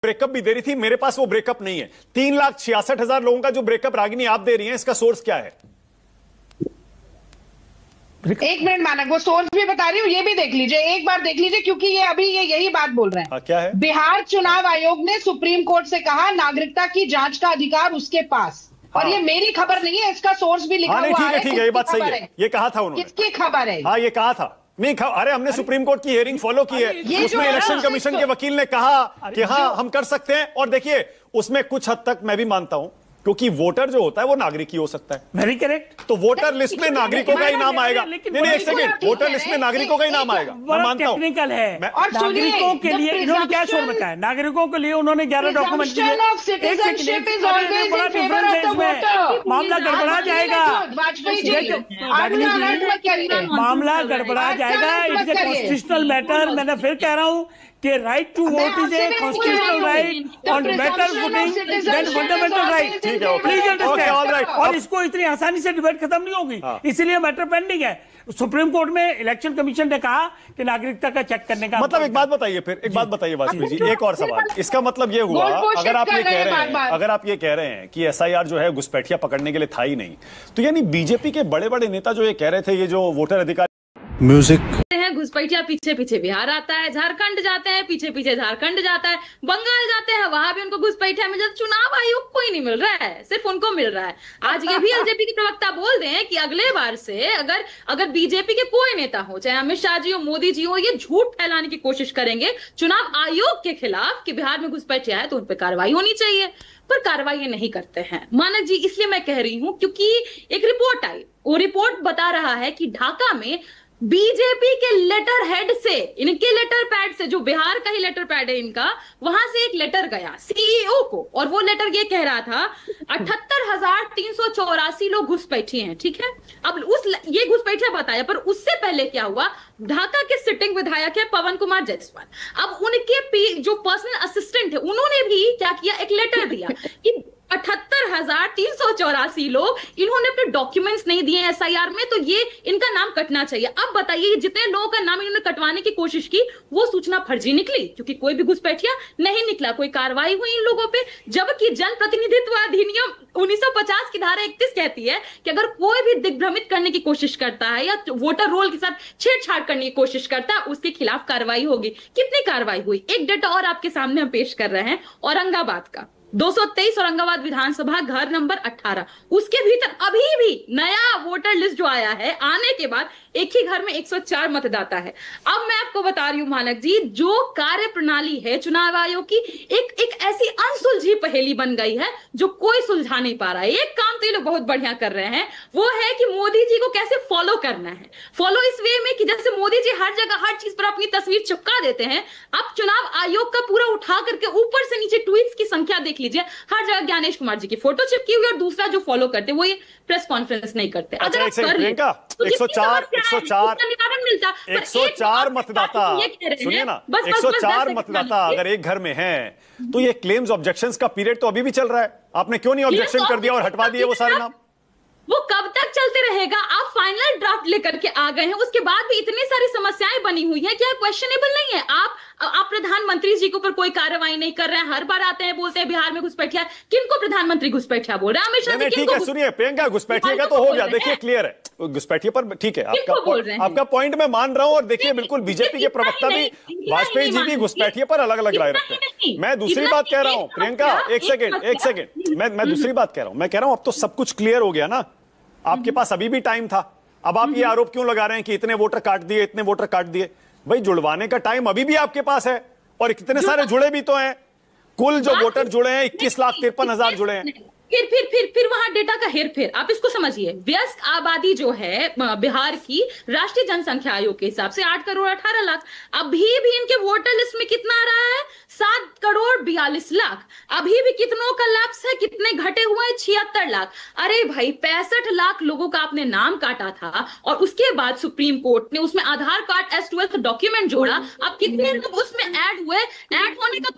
Breakup भी दे रही थी, मेरे पास वो ब्रेकअप नहीं है। 3,66,000 लोगों का जो ब्रेकअप रागिनी आप दे रही हैं, इसका सोर्स क्या है? एक मिनट मानक, वो सोर्स भी बता रही हूँ, ये भी देख लीजिए, एक बार देख लीजिए, क्योंकि ये अभी यही बात बोल रहे हैं। क्या है? बिहार चुनाव आयोग ने सुप्रीम कोर्ट से कहा नागरिकता की जांच का अधिकार उसके पास। और ये मेरी खबर नहीं है, इसका सोर्स भी लिखा हुआ है। ठीक है, ये बात सही है। ये कहा था उन्होंने। किसकी खबर है? हाँ, ये कहा था। नहीं, अरे हमने सुप्रीम कोर्ट की हियरिंग फॉलो की है, उसमें इलेक्शन कमीशन के वकील ने कहा कि हाँ हम कर सकते हैं। और देखिए, उसमें कुछ हद तक मैं भी मानता हूं, क्योंकि वोटर जो होता है वो नागरिक ही हो सकता है। Very correct. तो वोटर लिस्ट में नागरिकों का ही नाम आएगा। नहीं, एक सेकंड, वोटर लिस्ट में नागरिकों का ही नाम आएगा, मैं मानता हूं। टेक्निकल है। नागरिकों के लिए इन्होंने क्या शोर बताया? नागरिकों के लिए उन्होंने 11 डॉक्यूमेंट दिए। एक सेकंड, बड़ा डिफरेंस है इसमें। मामला गड़बड़ा जाएगा, मामला गड़बड़ा जाएगा। It's a constitutional matter. मैंने फिर कह रहा हूं कि right to vote is a constitutional right on better footing than fundamental right. Please understand. और इसको इतनी आसानी से डिबेट खत्म नहीं होगी, इसलिए मैटर पेंडिंग है। सुप्रीम कोर्ट में इलेक्शन कमीशन ने कहा कि नागरिकता का चेक करने का मतलब। एक बात बताइए, फिर एक बात बताइए वाजपेयी जी, एक और सवाल। इसका मतलब ये हुआ, अगर आप ये कह रहे हैं कि एसआईआर जो है घुसपैठिया पकड़ने के लिए था ही नहीं, तो यानी बीजेपी के बड़े बड़े नेता जो ये कह रहे थे, ये जो वोटर अधिकार म्यूजिक घुसपैठिया पीछे पीछे बिहार आता है, झारखंड जाते हैं, पीछे पीछे झारखंड जाता है, बंगाल जाते हैं, वहां भी उनको घुसपैठिया मिल जाता। चुनाव आयोग को ही नहीं मिल रहा है, सिर्फ उनको मिल रहा है। आज ये भी एलजेपी के प्रवक्ता बोल दें कि अगले बार से अगर बीजेपी के कोई नेता हो, चाहे अमित शाह जी हो, मोदी जी हो, ये झूठ फैलाने की कोशिश करेंगे चुनाव आयोग के खिलाफ कि बिहार में घुसपैठिया है तो उन पर कार्रवाई होनी चाहिए, पर कार्रवाई ये नहीं करते हैं मानक जी। इसलिए मैं कह रही हूं, क्योंकि एक रिपोर्ट आई, वो रिपोर्ट बता रहा है कि ढाका में बीजेपी के लेटर हेड से, इनके लेटर पैड से, जो बिहार का ही लेटर पैड है इनका, वहां से एक लेटर गया सीईओ को, और वो लेटर ये कह रहा था 78,384 लोग घुसपैठिए हैं। ठीक है, अब ये घुसपैठिया बताया, पर उससे पहले क्या हुआ, ढाका के सिटिंग विधायक है पवन कुमार जायसवाल, अब उनके जो पर्सनल असिस्टेंट है, उन्होंने भी क्या किया, एक लेटर दिया कि 78,384 लोग, इन्होंने अपने डॉक्यूमेंट्स नहीं दिए एसआईआर में, तो ये इनका नाम कटना चाहिए। अब बताइए, जितने लोगों का नाम इन्होंने कटवाने की कोशिश की, वो सूचना फर्जी निकली, क्योंकि कोई भी घुसपैठिया नहीं निकला, कोई कार्रवाई हुई इन लोगों पे। जबकि जनप्रतिनिधित्व अधिनियम 1950 की धारा 31 कहती है कि अगर कोई भी दिग्भ्रमित करने की कोशिश करता है या वोटर रोल के साथ छेड़छाड़ करने की कोशिश करता है, उसके खिलाफ कार्रवाई होगी। कितनी कार्रवाई हुई? एक डेटा और आपके सामने हम पेश कर रहे हैं, औरंगाबाद का 223 औरंगाबाद विधानसभा घर नंबर 18, उसके भीतर अभी भी नया वोटर लिस्ट जो आया है, आने के बाद एक ही घर में 104 मतदाता है। अब मैं आपको बता रही हूं मानक जी, जो कार्य प्रणाली है चुनाव आयोग की, एक ऐसी अनसुलझी पहेली बन गई है जो कोई सुलझा नहीं पा रहा है। एक काम तो ये लोग बहुत बढ़िया कर रहे हैं, वो है कि मोदी जी को कैसे फॉलो करना है। फॉलो इस वे में कि जैसे मोदी जी हर जगह हर चीज पर अपनी तस्वीर चिपका देते हैं, अब चुनाव आयोग का पूरा उठा करके ऊपर से नीचे ट्वीट्स की संख्या देख लीजिए, हर जगह ज्ञानेश कुमार जी की फोटो चिपकी हुई, और दूसरा जो फॉलो करते वो ये प्रेस कॉन्फ्रेंस नहीं करते। अगर आप कर ले तो 104 मतदाता, सुनिए ना, 104 मतदाता अगर एक घर में हैं, तो ये क्लेम्स ऑब्जेक्शंस का पीरियड तो अभी भी चल रहा है। आपने क्यों नहीं ऑब्जेक्शन कर दिया और हटवा दिए वो सारे नाम? वो कब तक चलते रहेगा? आप फाइनल ड्राफ्ट लेकर के आ गए हैं, उसके बाद भी इतनी सारी समस्याएं बनी हुई है, क्या क्वेश्चनेबल नहीं है? आप प्रधानमंत्री जी के ऊपर कोई कार्रवाई नहीं कर रहे हैं, हर बार आते हैं बोलते हैं बिहार में घुसपैठिया। किनको प्रधानमंत्री घुसपैठिया बोल रहे हैं? अमित शाह जी ठीक है, सुनिए प्रियंका, घुसपैठिया का तो हो गया, देखिए क्लियर है घुसपैठिया पर, ठीक है, आपका पॉइंट मैं मान रहा हूं। और देखिए, बिल्कुल बीजेपी के प्रवक्ता भी, वाजपेयी जी भी घुसपैठिया पर अलग अलग राय रखते हैं। मैं दूसरी बात कह रहा हूं प्रियंका, एक सेकेंड, मैं दूसरी बात कह रहा हूं। मैं कह रहा हूं अब तो सब कुछ क्लियर हो गया ना, आपके पास अभी भी टाइम था। अब आप ये आरोप क्यों लगा रहे हैं कि इतने वोटर काट दिए, इतने वोटर काट दिए? भाई, जुड़वाने का टाइम अभी भी आपके पास है, और कितने सारे जुड़े भी तो हैं। कुल जो वोटर जुड़े हैं 21,53,000 जुड़े हैं। फिर वहां डेटा का हेरफेर, आप इसको समझिए। व्यस्त आबादी जो है बिहार की, राष्ट्रीय जनसंख्या आयोग के हिसाब से 8,18,00,000, अभी भी इनके वोटर लिस्ट में कितना आ रहा है? 7,42,00,000। अभी भी कितनों का लैप्स है, कितने घटे हुए हैं? 76 लाख। अरे भाई, 65 लाख लोगों का आपने नाम काटा था, और उसके बाद सुप्रीम कोर्ट ने उसमें आधार कार्ड एज 12th डॉक्यूमेंट जोड़ा। अब कितने लोग उसमें ऐड हुए? ऐड होने का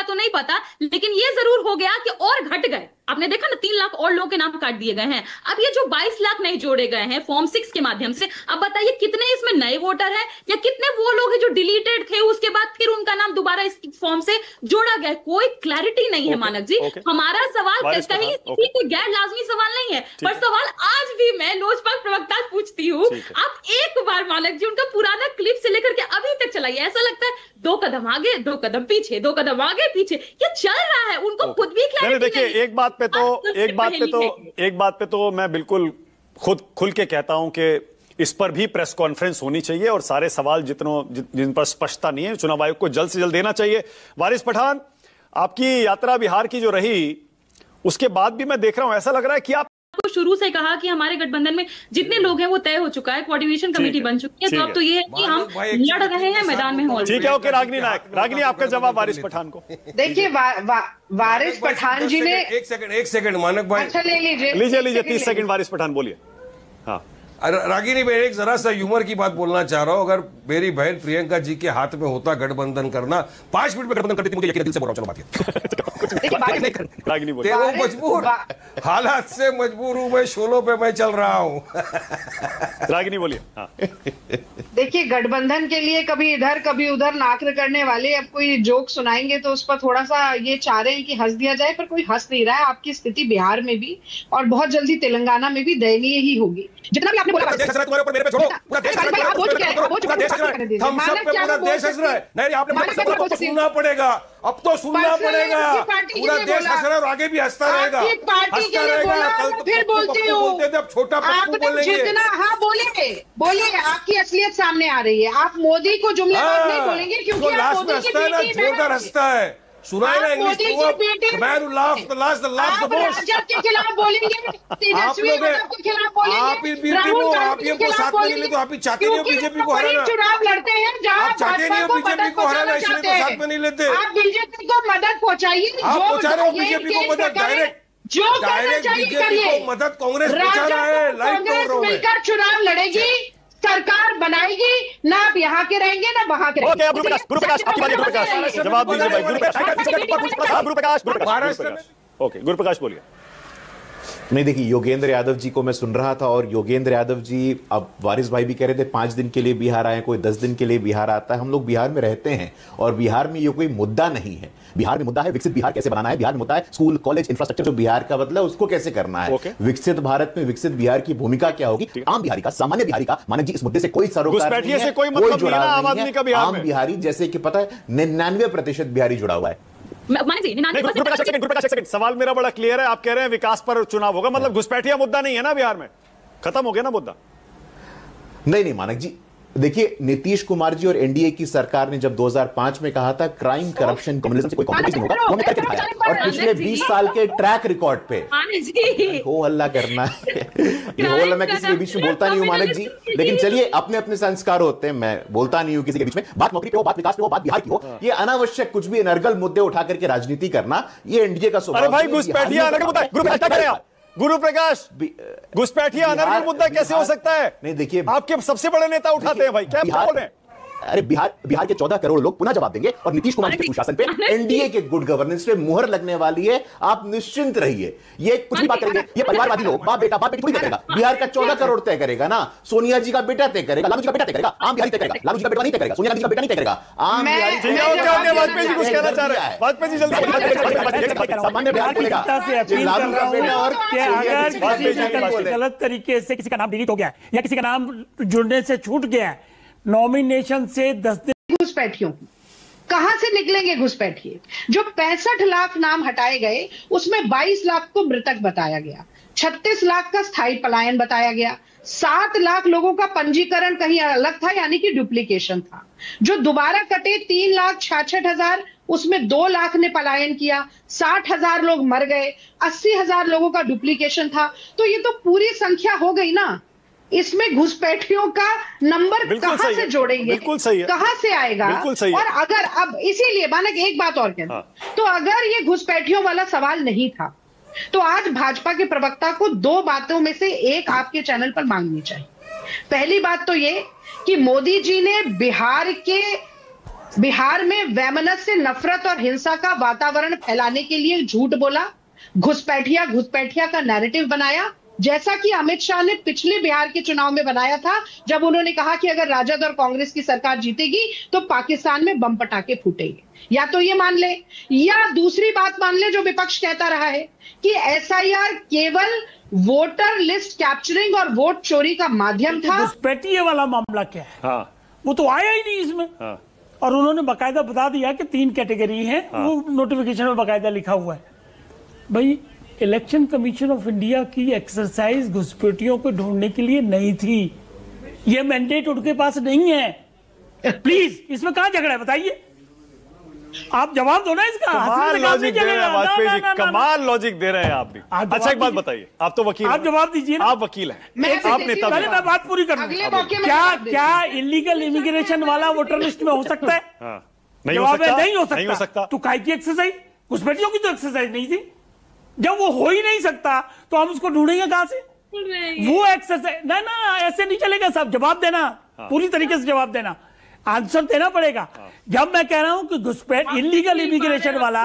तो नहीं पता, लेकिन ये जरूर हो गया कि और घट गए। आपने देखा ना 3 लाख और लोगों के नाम काट दिए गए हैं। अब ये जो 22 लाख नहीं जोड़े गए हैं फॉर्म 6 के माध्यम से, अब बताइए कितने इसमें नए वोटर हैं या कितने वो लोग हैं जो डिलीटेड थे, उसके बाद फिर उनका नाम दोबारा इस फॉर्म से जोड़ा गया। कोई क्लैरिटी नहीं है मानक जी। हमारा सवाल कहीं कोई गैर लाजमी सवाल नहीं है, पर सवाल आज भी मैं लोजपा प्रवक्ता पूछती हूँ। आप एक बार मानक जी उनका पुराना क्लिप से लेकर के अभी तक चलाइए, ऐसा लगता है 2 कदम आगे 2 कदम पीछे, 2 कदम आगे पीछे, ये चल रहा है। उनको खुद भी क्लैरिटी देखिए, एक बात पे तो मैं बिल्कुल खुद खुल के कहता हूं कि इस पर भी प्रेस कॉन्फ्रेंस होनी चाहिए और सारे सवाल जिन पर स्पष्टता नहीं है चुनाव आयोग को जल्द से जल्द देना चाहिए। वारिस पठान, आपकी यात्रा बिहार की जो रही उसके बाद भी मैं देख रहा हूं, ऐसा लग रहा है कि आप तो शुरू से कहा कि हमारे गठबंधन में जितने लोग हैं वो तय हो चुका है, कोऑर्डिनेशन कमेटी बन चुकी है, तो अब तो ये है कि हम लड़ रहे हैं मैदान में। हो ठीक है, ओके। रागिनी नायक, रागिनी आपका जवाब वारिस पठान को। देखिए वारिस पठान जी ने एक सेकंड मानक भाई, अच्छा ले लीजिए 30 सेकंड वारिस पठान बोलिए। हाँ रागिनी, मैं एक जरा सा ह्यूमर की बात बोलना चाह रहा हूं। अगर मेरी बहन प्रियंका जी के हाथ में होता गठबंधन करना, 5 मिनट में गठबंधन करती थी, मुझे यकीन दिल से बोल रहा हूं। चलो रागिनी बोलिए। वो मजबूर, हालात से मजबूर हूं मैं, शोलों पे मैं चल रहा हूं। रागिनी बोलिए। हाँ। देखिए, गठबंधन के लिए कभी इधर कभी उधर नाक्र करने वाले अब कोई जोक सुनाएंगे तो उस पर थोड़ा सा ये चाह रहे हैं कि हंस दिया जाए, पर कोई हंस नहीं रहा है। आपकी स्थिति बिहार में भी और बहुत जल्दी तेलंगाना में भी दयनीय ही होगी। जितना भी आपने बोला, देश हंस रहा है तुम्हारे ऊपर, मेरे पे छोड़ो। पूरा देश हंस रहा है, पूरा देश हंस रहा है, हम सब पे पूरा देश हंस रहा है। नहीं, आपने सुनना पड़ेगा, अब तो सुनना पड़ेगा। पूरा देश हंस रहा है और आगे भी हंसता रहेगा, हंसता रहेगा। कल फिर बोलते हो, बोलते थे, अब छोटा पप्पू बोलेंगे। जितना, हाँ बोलिए, आपकी असलियत सामने आ रही है। आप मोदी को जुमलेबाज नहीं बोलेंगे क्योंकि लास्ट में हंसता है ना, जोरदार हंसता है। सुनाई ना इंग्लिश के खिलाफ बोलेंगे, आप लोग आप ये साथ में नहीं ले, तो आप ही चाहते नहीं हो बीजेपी को हराना। चुनाव लड़ते हैं जहाँ आप चाहते नहीं हो बीजेपी को हराना, इसलिए तो साथ में नहीं लेते। आप बीजेपी को मदद पहुंचाइए, आप पहुंचा रहे हो बीजेपी को मदद, डायरेक्ट बीजेपी को मदद कांग्रेस पहुंचा रहा है। लाइव तोड़ रहा हूं, मिलकर चुनाव लड़ेगी, सरकार बनाएगी, ना आप यहाँ के रहेंगे ना वहां के रहेंगे। गुरुप्रकाश, आपकी बात है। गुरुप्रकाश जवाब दीजिए भाई। गुरुप्रकाश, ओके, गुरुप्रकाश बोलिए। नहीं, देखिए, योगेंद्र यादव जी को मैं सुन रहा था और योगेंद्र यादव जी, अब वारिस भाई भी कह रहे थे 5 दिन के लिए बिहार आए, कोई 10 दिन के लिए बिहार आता है। हम लोग बिहार में रहते हैं और बिहार में ये कोई मुद्दा नहीं है। बिहार में मुद्दा है विकसित बिहार कैसे बनाना है। बिहार में मुद्दा है स्कूल कॉलेज इंफ्रास्ट्रक्चर जो बिहार का मतलब उसको कैसे करना है। विकसित भारत में विकसित बिहार की भूमिका क्या होगी। आम बिहारी का, सामान्य बिहारी का, मानक जी, इस मुद्दे से कोई सरोकार नहीं है, कोई जुड़ाव नहीं है। आम बिहारी, जैसे कि पता है 99% बिहारी जुड़ा हुआ है। सवाल मेरा बड़ा क्लियर है। आप कह रहे हैं विकास पर चुनाव होगा, मतलब घुसपैठिया मुद्दा नहीं है ना बिहार में, खत्म हो गया ना मुद्दा। नहीं मानक जी, देखिए, नीतीश कुमार जी और एनडीए की सरकार ने जब 2005 में कहा था क्राइम, करप्शन, कम्युनिज्म से कोई कॉम्प्रोमाइज नहीं होगा, वो हमने करके दिखाया। और पिछले 20 साल के ट्रैक रिकॉर्ड पे हो हल्ला करना है, ये हो हल्ला मैं किसी के बीच में बोलता नहीं हूं मानक जी, लेकिन चलिए, अपने अपने संस्कार होते हैं, मैं बोलता नहीं हूं किसी के बीच में। बात नौकरी पे हो, बात विकास पे हो, बात बिहार की हो, ये अनावश्यक कुछ भी अनर्गल मुद्दे उठा करके राजनीति करना, ये एनडीए का स्वभाव। अरे भाई, घुसपैठिया अलग मुद्दा है। गुरुप्रकाश, घुसपैठिया अनर्गल मुद्दा कैसे हो सकता है? नहीं, देखिए, आपके सबसे बड़े नेता उठाते हैं भाई, क्या बोल रहे हैं? अरे बिहार के 14 करोड़ लोग पुनः जवाब देंगे और नीतीश कुमार के सुशासन पे, एनडीए के गुड गवर्नेंस पे मुहर लगने वाली है। आप निश्चिंत रहिए, ये कुछ भी बात करेंगे, ये परिवारवादी लोग, बाप बेटा थोड़ी तय करेगा। बिहार का 14 करोड़ तय करेगा ना, सोनिया जी का बेटा तय करेगा, लालू जी का बेटा तय करेगा, आम बिहारी तय करेगा। लालू जी का बेटा नहीं तय करेगा, सोनिया जी का बेटा नहीं तय करेगा, आम बिहारी। वाजपेयी जी कुछ कहना चाह रहे हैं, वाजपेयी जी जल्दी। सामान्य बिहार बोलेगा, लालू का बेटा और गलत तरीके से किसी का नाम डिलीट हो गया या किसी का नाम जुड़ने से छूट गया, नॉमिनेशन से 10 दिन। घुसपैठियों कहां से निकलेंगे घुसपैठिए? जो 65 लाख नाम हटाए गए उसमें 22 लाख को मृतक बताया गया, 36 लाख का स्थायी पलायन बताया गया, 7 लाख लोगों का पंजीकरण कहीं अलग था यानी कि डुप्लीकेशन था। जो दोबारा कटे 3,66,000, उसमें 2 लाख ने पलायन किया, 60,000 लोग मर गए, 80,000 लोगों का डुप्लीकेशन था। तो ये तो पूरी संख्या हो गई ना। इसमें घुसपैठियों का नंबर कहां से जोड़ेंगे? बिल्कुल सही है, कहां से आएगा? बिल्कुल सही है। और अगर अब इसीलिए मानक एक बात और कहते, तो अगर ये घुसपैठियों वाला सवाल नहीं था तो आज भाजपा के प्रवक्ता को 2 बातों में से एक आपके चैनल पर मांगनी चाहिए। पहली बात तो ये कि मोदी जी ने बिहार में वैमनस्य, नफरत और हिंसा का वातावरण फैलाने के लिए झूठ बोला, घुसपैठिया घुसपैठिया का नैरेटिव बनाया, जैसा कि अमित शाह ने पिछले बिहार के चुनाव में बनाया था, जब उन्होंने कहा कि अगर राजद और कांग्रेस की सरकार जीतेगी तो पाकिस्तान में बम पटाखे फूटेंगे। या तो ये मान ले, या दूसरी बात मान ले जो विपक्ष कहता रहा है कि एसआईआर केवल वोटर लिस्ट कैप्चरिंग और वोट चोरी का माध्यम था। घुसपैठिया वाला मामला क्या है? हाँ। वो तो आया ही नहीं इसमें। हाँ। और उन्होंने बाकायदा बता दिया कि 3 कैटेगरी है। हाँ। वो नोटिफिकेशन में बाकायदा लिखा हुआ है। भाई, इलेक्शन कमीशन ऑफ इंडिया की एक्सरसाइज घुसपैठियों को ढूंढने के लिए नहीं थी, ये मैंडेट उनके पास नहीं है। प्लीज, इसमें कहां झगड़ा है बताइए? आप जवाब दो ना इसका। कमाल लॉजिक दे रहे हैं वाजपेयी जी, कमाल लॉजिक दे रहे हैं आप भी। अच्छा, एक बात बताइए, आप तो वकील, आप जवाब दीजिए ना। आप वकील हैं, आप नेता। पहले मैं बात पूरी कर लूं। क्या इलीगल इमिग्रेशन वाला वोटर लिस्ट में हो सकता है? नहीं हो सकता। नहीं हो सकता। तो काय की एक्सरसाइज? घुसपैठियों की तो एक्सरसाइज नहीं थी। जब वो हो ही नहीं सकता तो हम उसको ढूंढेंगे कहां से? वो एक्सरसाइज ना, ऐसे नहीं चलेगा साहब। जवाब देना, पूरी तरीके से जवाब देना, आंसर देना पड़ेगा। जब मैं कह रहा हूं कि इलीगल इमिग्रेशन वाला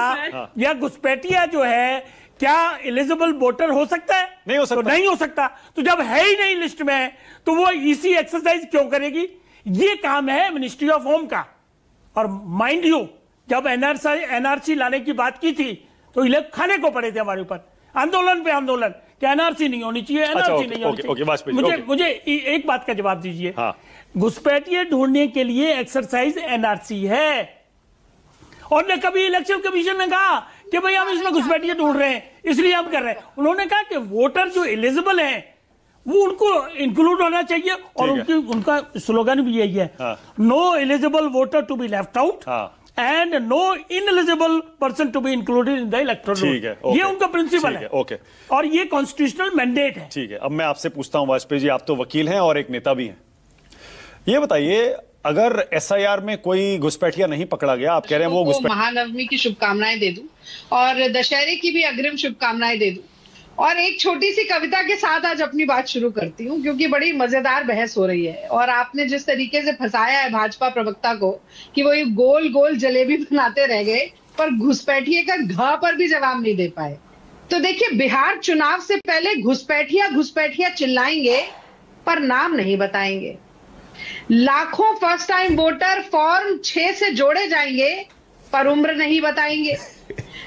या घुसपैठिया जो है, क्या एलिजिबल वोटर हो सकता है? नहीं हो सकता। तो नहीं हो सकता। तो जब है ही नहीं लिस्ट में, तो वो इसी एक्सरसाइज क्यों करेगी? ये काम है मिनिस्ट्री ऑफ होम का। और माइंड यू, जब एनआरसी लाने की बात की थी तो इलेक्ट खाने को पड़े थे हमारे ऊपर, आंदोलन पे आंदोलन, कि एनआरसी नहीं होनी चाहिए, एनआरसी नहीं होनी चाहिए। मुझे एक बात का जवाब दीजिए। घुसपैठिया ढूंढने के लिए एक्सरसाइज एनआरसी है, और ने कभी इलेक्शन कमीशन ने कहा कि भाई हम इसमें घुसपैठिया ढूंढ रहे हैं इसलिए हम कर रहे हैं। उन्होंने कहा कि वोटर जो एलिजिबल हैं वो उनको इंक्लूड होना चाहिए, और उनका स्लोगन भी यही है, no eligible voter to be left out and no ineligible person to be included in the electoral roll. ये उनका प्रिंसिपल है। ओके। और ये कॉन्स्टिट्यूशनल मैंडेट है। ठीक है। अब मैं आपसे पूछता हूं वाजपेयी जी, आप तो वकील हैं और एक नेता भी हैं, ये बताइए, अगर एसआईआर में कोई घुसपैठिया नहीं पकड़ा गया, आप कह रहे हैं वो महानवमी की शुभकामनाएं दे दूं और दशहरे की भी अग्रिम शुभकामनाएं दे दूं, और एक छोटी सी कविता के साथ आज अपनी बात शुरू करती हूँ, क्योंकि बड़ी मजेदार बहस हो रही है। और आपने जिस तरीके से फंसाया है भाजपा प्रवक्ता को कि वो ये गोल गोल जलेबी बनाते रह गए, पर घुसपैठिए का घ पर भी जवाब नहीं दे पाए। तो देखिए, बिहार चुनाव से पहले घुसपैठिया घुसपैठिया चिल्लाएंगे पर नाम नहीं बताएंगे। लाखों फर्स्ट टाइम वोटर फॉर्म 6 से जोड़े जाएंगे पर उम्र नहीं बताएंगे।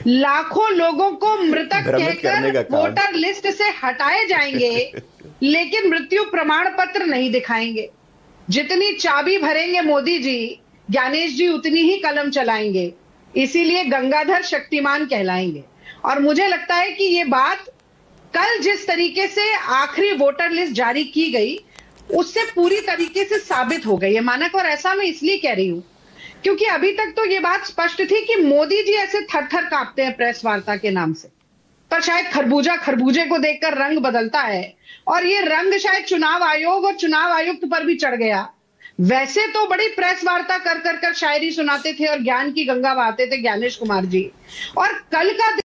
लाखों लोगों को मृतक कहकर वोटर लिस्ट से हटाए जाएंगे, लेकिन मृत्यु प्रमाण पत्र नहीं दिखाएंगे। जितनी चाबी भरेंगे मोदी जी, ज्ञानेश जी उतनी ही कलम चलाएंगे, इसीलिए गंगाधर शक्तिमान कहलाएंगे। और मुझे लगता है कि ये बात कल जिस तरीके से आखिरी वोटर लिस्ट जारी की गई उससे पूरी तरीके से साबित हो गई है मानक। और ऐसा मैं इसलिए कह रही हूं क्योंकि अभी तक तो ये बात स्पष्ट थी कि मोदी जी ऐसे थर-थर कांपते हैं प्रेस वार्ता के नाम से, पर शायद खरबूजा खरबूजे को देखकर रंग बदलता है, और ये रंग शायद चुनाव आयोग और चुनाव आयुक्त पर भी चढ़ गया। वैसे तो बड़ी प्रेस वार्ता कर कर शायरी सुनाते थे और ज्ञान की गंगा बहाते थे ज्ञानेश कुमार जी, और कल का